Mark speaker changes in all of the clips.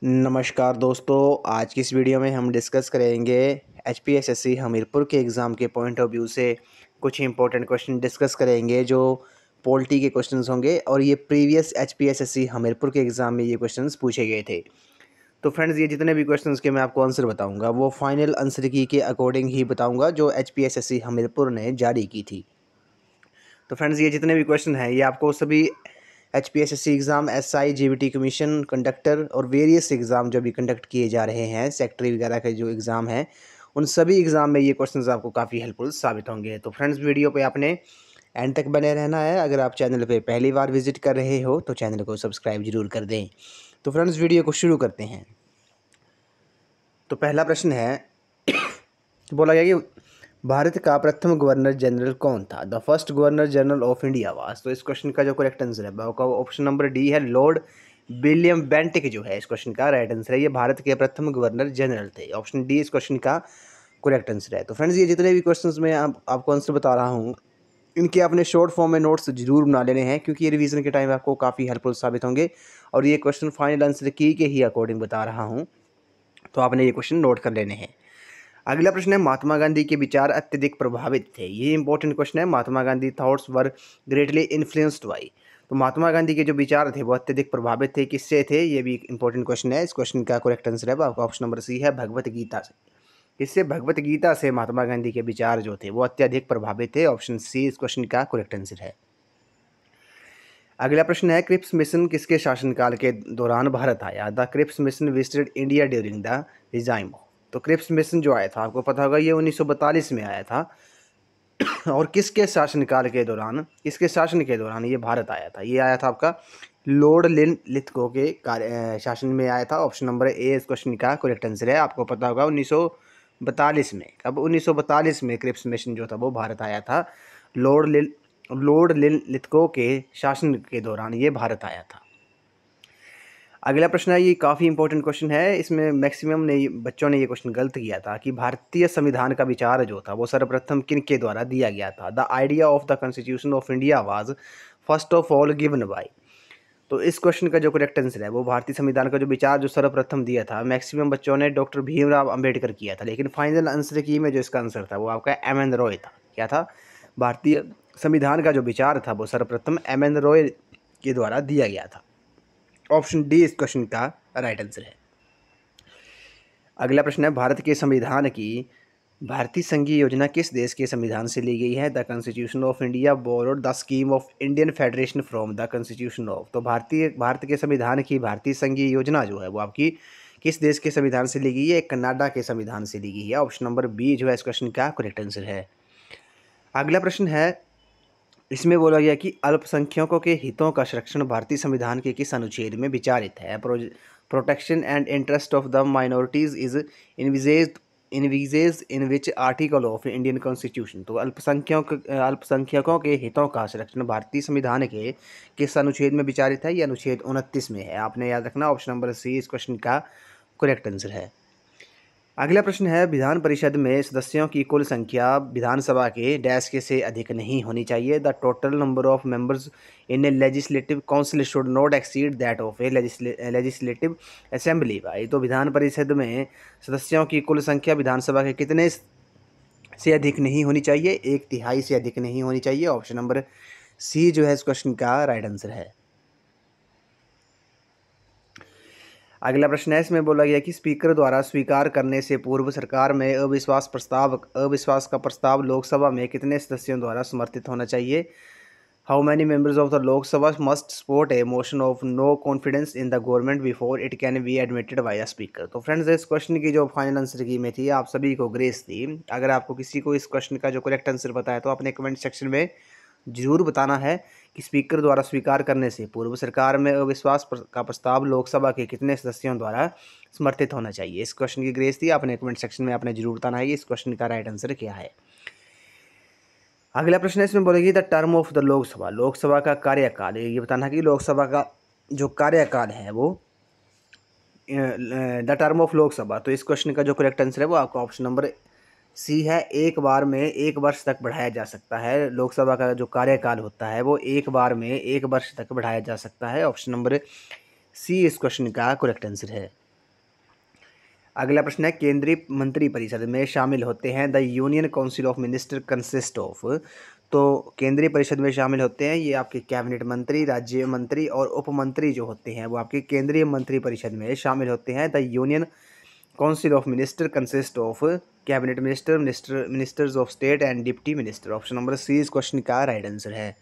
Speaker 1: नमस्कार दोस्तों, आज की इस वीडियो में हम डिस्कस करेंगे एचपीएसएससी हमीरपुर के एग्ज़ाम के पॉइंट ऑफ व्यू से कुछ इंपॉर्टेंट क्वेश्चन डिस्कस करेंगे जो पॉलिटी के क्वेश्चंस होंगे और ये प्रीवियस एचपीएसएससी हमीरपुर के एग्ज़ाम में ये क्वेश्चंस पूछे गए थे। तो फ्रेंड्स, ये जितने भी क्वेश्चंस के मैं आपको आंसर बताऊंगा वो फाइनल आंसर की के अकॉर्डिंग ही बताऊँगा जो एचपीएसएससी हमीरपुर ने जारी की थी। तो फ्रेंड्स, ये जितने भी क्वेश्चन हैं ये आपको सभी HPSSC exam, SI, GBT commission, conductor और वेरियस एग्ज़ाम जो भी कंडक्ट किए जा रहे हैं, सेक्रेटरी वगैरह के जो एग्ज़ाम हैं, उन सभी एग्ज़ाम में ये क्वेश्चंस आपको काफ़ी हेल्पफुल साबित होंगे। तो फ्रेंड्स, वीडियो पे आपने एंड तक बने रहना है। अगर आप चैनल पे पहली बार विजिट कर रहे हो तो चैनल को सब्सक्राइब जरूर कर दें। तो फ्रेंड्स, वीडियो को शुरू करते हैं। तो पहला प्रश्न है बोला गया कि भारत का प्रथम गवर्नर जनरल कौन था? The first governor general of India was. तो इस क्वेश्चन का जो करेक्ट आंसर है वो ऑप्शन नंबर डी है, लॉर्ड विलियम बेंटिक जो है इस क्वेश्चन का राइट आंसर है। ये भारत के प्रथम गवर्नर जनरल थे। ऑप्शन डी इस क्वेश्चन का करेक्ट आंसर है। तो फ्रेंड्स, ये जितने भी क्वेश्चंस मैं आपको आंसर बता रहा हूँ इनके अपने शॉर्ट फॉर्म में नोट्स जरूर बना लेने हैं क्योंकि ये रिवीजन के टाइम आपको काफ़ी हेल्पफुल साबित होंगे। और ये क्वेश्चन फाइनल आंसर की के ही अकॉर्डिंग बता रहा हूँ, तो आपने ये क्वेश्चन नोट कर लेने हैं। अगला प्रश्न है, महात्मा गांधी के विचार अत्यधिक प्रभावित थे। ये इंपॉर्टेंट क्वेश्चन है। Mahatma Gandhi thoughts were greatly influenced by. तो महात्मा गांधी के जो विचार थे वो अत्यधिक प्रभावित थे, किससे थे? ये भी एक इंपॉर्टेंट क्वेश्चन है। इस क्वेश्चन का करेक्ट आंसर है आपका ऑप्शन नंबर सी है, भगवत गीता से। इससे भगवत गीता से महात्मा गांधी के विचार जो थे वो अत्यधिक प्रभावित थे। ऑप्शन सी इस क्वेश्चन का करेक्ट आंसर है। अगला प्रश्न है, क्रिप्स मिशन किसके शासनकाल के दौरान भारत आया? The Cripps mission visited India during the regime. तो क्रिप्स मिशन जो आया था आपको पता होगा ये 1942 में आया था और किसके शासनकाल के दौरान, किसके शासन के दौरान ये भारत आया था? ये आया था आपका लॉर्ड लिथगो के शासन में आया था। ऑप्शन नंबर ए इस क्वेश्चन का करेक्ट आंसर है। आपको पता होगा 1942 में, कब? 1942 में क्रिप्स मिशन जो था वो भारत आया था। लॉर्ड लिथगो के शासन के दौरान ये भारत आया था। अगला प्रश्न है, ये काफ़ी इंपॉर्टेंट क्वेश्चन है। इसमें मैक्सिमम ने बच्चों ने ये क्वेश्चन गलत किया था कि भारतीय संविधान का विचार जो था वो सर्वप्रथम किन के द्वारा दिया गया था? The idea of the constitution of India was first of all given by. तो इस क्वेश्चन का जो करेक्ट आंसर है वो भारतीय संविधान का जो विचार जो सर्वप्रथम दिया था मैक्सिमम बच्चों ने डॉक्टर भीमराव अंबेडकर किया था, लेकिन फाइनल आंसर की में जो इसका आंसर था वो आपका एम एन रॉय था। क्या था? भारतीय संविधान का जो विचार था वो सर्वप्रथम एम एन रॉय के द्वारा दिया गया था। ऑप्शन डी इस क्वेश्चन का राइट आंसर है। अगला प्रश्न है, भारत के संविधान की भारतीय संघीय योजना किस देश के संविधान से ली गई है? The constitution of India borrowed the scheme of Indian federation from the constitution of. तो भारत के संविधान की भारतीय संघीय योजना जो है वो आपकी किस देश के संविधान से ली गई है? कनाडा के संविधान से ली गई है। ऑप्शन नंबर बी जो है इस क्वेश्चन का करेक्ट आंसर है। अगला प्रश्न है, इसमें बोला गया कि अल्पसंख्यकों के हितों का संरक्षण भारतीय संविधान के किस अनुच्छेद में विचारित है? Protection and interest of the minorities is envisaged in which article of Indian constitution. तो अल्पसंख्यकों के हितों का संरक्षण भारतीय संविधान के किस अनुच्छेद में विचारित है? ये अनुच्छेद 29 में है। आपने याद रखना ऑप्शन नंबर सी इस क्वेश्चन का करेक्ट आंसर है। अगला प्रश्न है, विधान परिषद में सदस्यों की कुल संख्या विधानसभा के डैश के से अधिक नहीं होनी चाहिए? The total number of members in A legislative council should not exceed that of A legislative assembly. भाई, तो विधान परिषद में सदस्यों की कुल संख्या विधानसभा के कितने से अधिक नहीं होनी चाहिए? 1/3 से अधिक नहीं होनी चाहिए। ऑप्शन नंबर सी जो है इस क्वेश्चन का राइट आंसर है। अगला प्रश्न है, इसमें बोला गया कि स्पीकर द्वारा स्वीकार करने से पूर्व सरकार में अविश्वास का प्रस्ताव लोकसभा में कितने सदस्यों द्वारा समर्थित होना चाहिए? How many members of the Lok Sabha must support a motion of no confidence in the government before it can be admitted by a speaker. तो फ्रेंड्स, इस क्वेश्चन की जो फाइनल आंसर की में थी आप सभी को ग्रेस थी। अगर आपको किसी को इस क्वेश्चन का जो करेक्ट आंसर पता है तो अपने कमेंट सेक्शन में जरूर बताना है कि स्पीकर द्वारा स्वीकार करने से पूर्व सरकार में अविश्वास का प्रस्ताव लोकसभा के कितने सदस्यों द्वारा समर्थित होना चाहिए। इस क्वेश्चन की ग्रेस थी। आपने कमेंट सेक्शन में आपने जरूर बताना है कि इस क्वेश्चन का राइट आंसर क्या है। अगला प्रश्न है, इसमें बोलेगी the term of the Lok Sabha. Lok Sabha का कार्यकाल, ये बताना है कि लोकसभा का जो कार्यकाल है वो द टर्म ऑफ लोकसभा। तो इस क्वेश्चन का जो करेक्ट आंसर है वो आपका ऑप्शन नंबर सी है, एक बार में 1 वर्ष तक बढ़ाया जा सकता है। लोकसभा का जो कार्यकाल होता है वो एक बार में 1 वर्ष तक बढ़ाया जा सकता है। ऑप्शन नंबर सी इस क्वेश्चन का करेक्ट आंसर है। अगला प्रश्न है केंद्रीय मंत्रिपरिषद में शामिल होते हैं the union council of minister consist of. तो केंद्रीय परिषद में शामिल होते हैं ये आपके कैबिनेट मंत्री, राज्य मंत्री और उप मंत्री जो होते हैं वो आपके केंद्रीय मंत्रिपरिषद में शामिल होते हैं। The union council of minister consist of cabinet minister, ministers of state and deputy minister. Option number C इस क्वेश्चन का राइट आंसर है।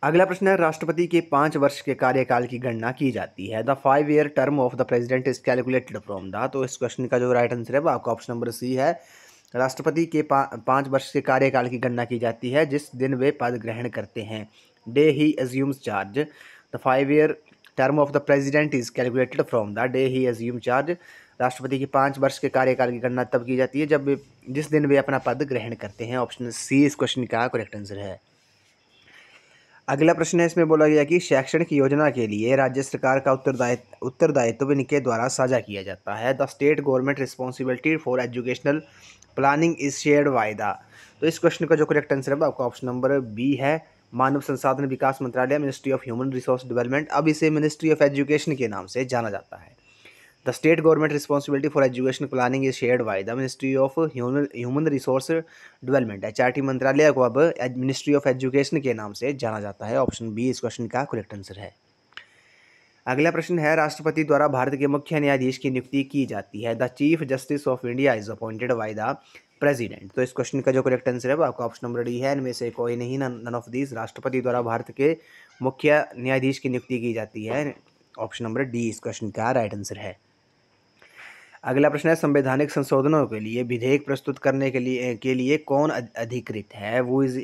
Speaker 1: अगला प्रश्न है राष्ट्रपति के 5 वर्ष के कार्यकाल की गणना की जाती है। The 5 year term of the president is calculated from the. तो इस क्वेश्चन का जो राइट आंसर है वो आपका ऑप्शन नंबर सी है। राष्ट्रपति के 5 वर्ष के कार्यकाल की गणना की जाती है जिस दिन वे पद ग्रहण करते हैं। Day he assumes charge. The 5 year term of the president is calculated from the day he assume charge. राष्ट्रपति के 5 वर्ष के कार्यकाल की गणना तब की जाती है जब जिस दिन वे अपना पद ग्रहण करते हैं। ऑप्शन सी इस क्वेश्चन का करेक्ट आंसर है। अगला प्रश्न है इसमें बोला गया कि शैक्षणिक योजना के लिए राज्य सरकार का उत्तरदायित्व इनके द्वारा साझा किया जाता है। The state government responsibility for educational planning is shared by the. तो इस क्वेश्चन का जो करेक्ट आंसर है आपका ऑप्शन नंबर बी है। मानव संसाधन विकास मंत्रालय, ministry of human resource development, अब इसे मिनिस्ट्री ऑफ एजुकेशन के नाम से जाना जाता है। The state government responsibility for education planning is shared by the ministry of human resource development. HRT मंत्रालय को अब मिनिस्ट्री ऑफ एजुकेशन के नाम से जाना जाता है। ऑप्शन बी इस क्वेश्चन का करेक्ट आंसर है। अगला प्रश्न है राष्ट्रपति द्वारा भारत के मुख्य न्यायाधीश की नियुक्ति की जाती है। The chief justice of India is appointed by the president. तो इस क्वेश्चन का जो करेक्ट आंसर है वो आपका ऑप्शन नंबर डी है। इनमें से कोई नहीं, नन ऑफ दीज। राष्ट्रपति द्वारा भारत के मुख्य न्यायाधीश की नियुक्ति की जाती है। ऑप्शन नंबर डी इस क्वेश्चन का राइट आंसर है। अगला प्रश्न है संवैधानिक संशोधनों के लिए विधेयक प्रस्तुत करने के लिए कौन अधिकृत है। वो is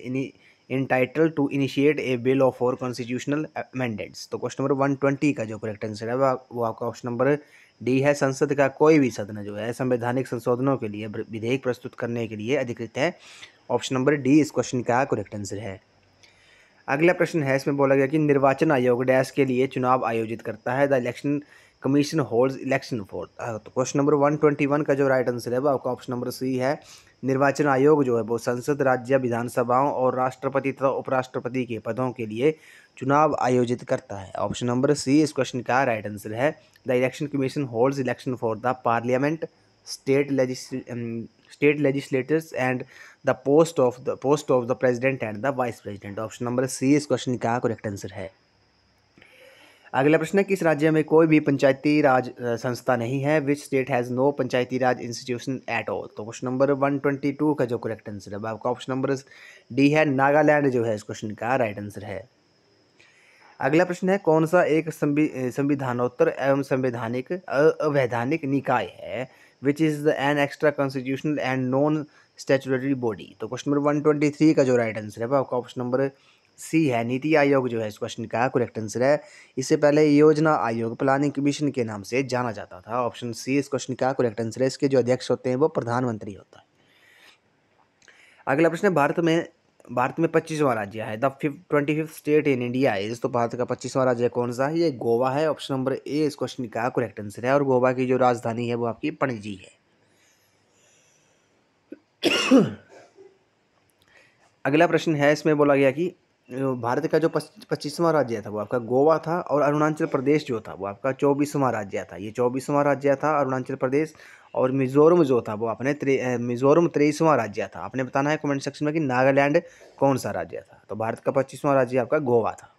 Speaker 1: entitled to initiate a bill of for constitutional amendments. तो क्वेश्चन नंबर 120 का जो करेक्ट आंसर है वो आपका ऑप्शन नंबर डी है। संसद का कोई भी सदन जो है संवैधानिक संशोधनों के लिए विधेयक प्रस्तुत करने के लिए अधिकृत है। ऑप्शन नंबर डी इस क्वेश्चन का करेक्ट आंसर है। अगला प्रश्न है इसमें बोला गया कि निर्वाचन आयोग डैश के लिए चुनाव आयोजित करता है। The election commission holds election for. तो क्वेश्चन नंबर 121 का जो राइट आंसर है वो आपका ऑप्शन नंबर सी है। निर्वाचन आयोग जो है वो संसद, राज्य विधानसभाओं और राष्ट्रपति तथा उपराष्ट्रपति के पदों के लिए चुनाव आयोजित करता है। ऑप्शन नंबर सी इस क्वेश्चन का राइट आंसर है। The election commission holds election for the parliament, state legislators and the post of the president and the vice president. Option number C इस क्वेश्चन का करेक्ट आंसर है। अगला प्रश्न है किस राज्य में कोई भी पंचायती राज संस्था नहीं है। Which state has no panchayati raj institution at all. तो क्वेश्चन नंबर 122 का जो करेक्ट आंसर है आपका ऑप्शन नंबर डी है। नागालैंड जो है इस क्वेश्चन का राइट आंसर है। अगला प्रश्न है कौन सा एक संविधानोत्तर एवं संवैधानिक अवैधानिक निकाय है which is an extra constitutional and non statutory body. तो क्वेश्चन नंबर 123 का जो राइट आंसर है आपका ऑप्शन नंबर सी है। नीति आयोग जो है इस क्वेश्चन का करेक्ट आंसर है। इससे पहले योजना आयोग, प्लानिंग कमीशन के नाम से जाना जाता था। ऑप्शन सी इस क्वेश्चन का करेक्ट आंसर है। इसके जो अध्यक्ष होते हैं वो प्रधानमंत्री होता है। अगला प्रश्न है भारत में 25वां राज्य है। The 25th state in India is. तो भारत का 25वां राज्य कौन सा है। ये गोवा है। ऑप्शन नंबर ए इस क्वेश्चन का करेक्ट आंसर है। और गोवा की जो राजधानी है वो आपकी पणजी है। अगला प्रश्न है इसमें बोला गया कि भारत का जो 25वां राज्य था वो आपका गोवा था और अरुणाचल प्रदेश जो था वो आपका 24वां राज्य था। ये 24वां राज्य था अरुणाचल प्रदेश। और मिजोरम जो था वो अपने मिजोरम 23वां राज्य था। आपने बताना है कमेंट सेक्शन में कि नागालैंड कौन सा राज्य था। तो भारत का 25वां राज्य आपका गोवा था।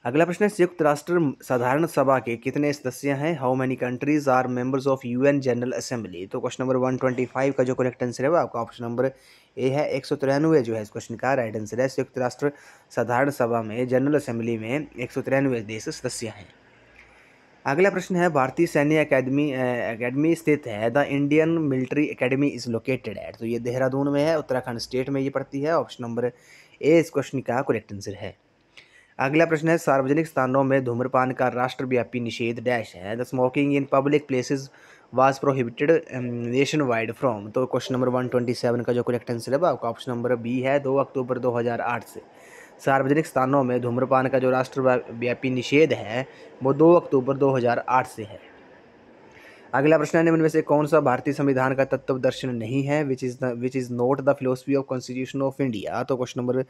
Speaker 1: अगला प्रश्न है संयुक्त राष्ट्र साधारण सभा के कितने सदस्य हैं। How many countries are members of UN general assembly. तो क्वेश्चन नंबर 125 का जो करेक्ट आंसर है वो आपका ऑप्शन नंबर ए है। 193 जो है इस क्वेश्चन का राइट आंसर है। संयुक्त राष्ट्र साधारण सभा में जनरल असेंबली में 193 देश सदस्य हैं। अगला प्रश्न है भारतीय सैन्य अकेडमी स्थित है। The Indian military academy is located at. तो ये देहरादून में है, उत्तराखंड स्टेट में ये पड़ती है। ऑप्शन नंबर ए इस क्वेश्चन का करेक्ट आंसर है। अगला प्रश्न है सार्वजनिक स्थानों में धूम्रपान का राष्ट्रव्यापी निषेध डैश है। The smoking in public places was prohibited nation wide from. तो क्वेश्चन नंबर 127 का जो करेक्ट आंसर है आपका ऑप्शन नंबर बी है। 2 अक्टूबर 2008 से सार्वजनिक स्थानों में धूम्रपान का जो राष्ट्रव्यापी निषेध है वो 2 अक्टूबर 2008 से है। अगला प्रश्न है, निम्न में से कौन सा भारतीय संविधान का तत्व दर्शन नहीं है, which is not the philosophy of constitution of India. तो क्वेश्चन नंबर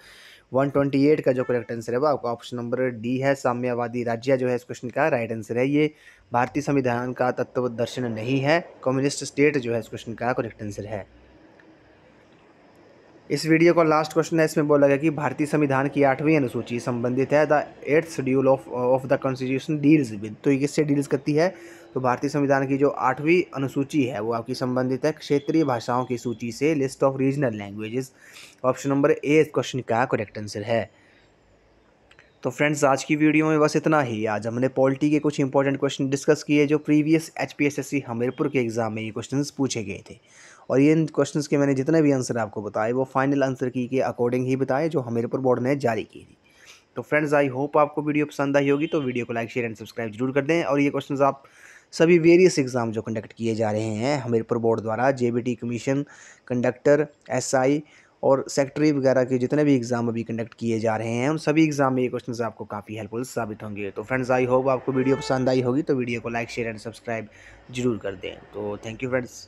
Speaker 1: 128 का जो करेक्ट आंसर है वो आपका ऑप्शन नंबर डी है, साम्यवादी राज्य जो है इस क्वेश्चन का राइट आंसर है। ये भारतीय संविधान का तत्व दर्शन नहीं है, कम्युनिस्ट स्टेट जो है इस क्वेश्चन का करेक्ट आंसर है। इस वीडियो का लास्ट क्वेश्चन है, इसमें बोला गया कि भारतीय संविधान की 8वीं अनुसूची संबंधित है the 8th schedule of the constitution deals with. तो ये किससे डील्स करती है? तो भारतीय संविधान की जो 8वीं अनुसूची है वो आपकी संबंधित है क्षेत्रीय भाषाओं की सूची से, list of regional languages. Option number A इस क्वेश्चन का करेक्ट आंसर है। तो फ्रेंड्स, आज की वीडियो में बस इतना ही। आज हमने पॉलिटी के कुछ इंपॉर्टेंट क्वेश्चन डिस्कस किए जो प्रीवियस HPSSC हमीरपुर के एग्ज़ाम में ये क्वेश्चंस पूछे गए थे, और ये इन क्वेश्चंस के मैंने जितने भी आंसर आपको बताए वो फाइनल आंसर की के अकॉर्डिंग ही बताए जो हमीरपुर बोर्ड ने जारी की थी। तो फ्रेंड्स, आई होप आपको वीडियो पसंद आई होगी, तो वीडियो को लाइक शेयर एंड सब्सक्राइब जरूर कर दें। और ये क्वेश्चन आप सभी वेरियस एग्ज़ाम जो कंडक्ट किए जा रहे हैं हमीरपुर बोर्ड द्वारा, JBT कमीशन, कंडक्टर, SI और सेक्रेटरी वगैरह के जितने भी एग्ज़ाम अभी कंडक्ट किए जा रहे हैं उन सभी एग्ज़ाम में ये क्वेश्चंस आपको काफ़ी हेल्पफुल साबित होंगे। तो फ्रेंड्स, आई होप आपको वीडियो पसंद आई होगी, तो वीडियो को लाइक शेयर एंड सब्सक्राइब जरूर कर दें। तो थैंक यू फ्रेंड्स।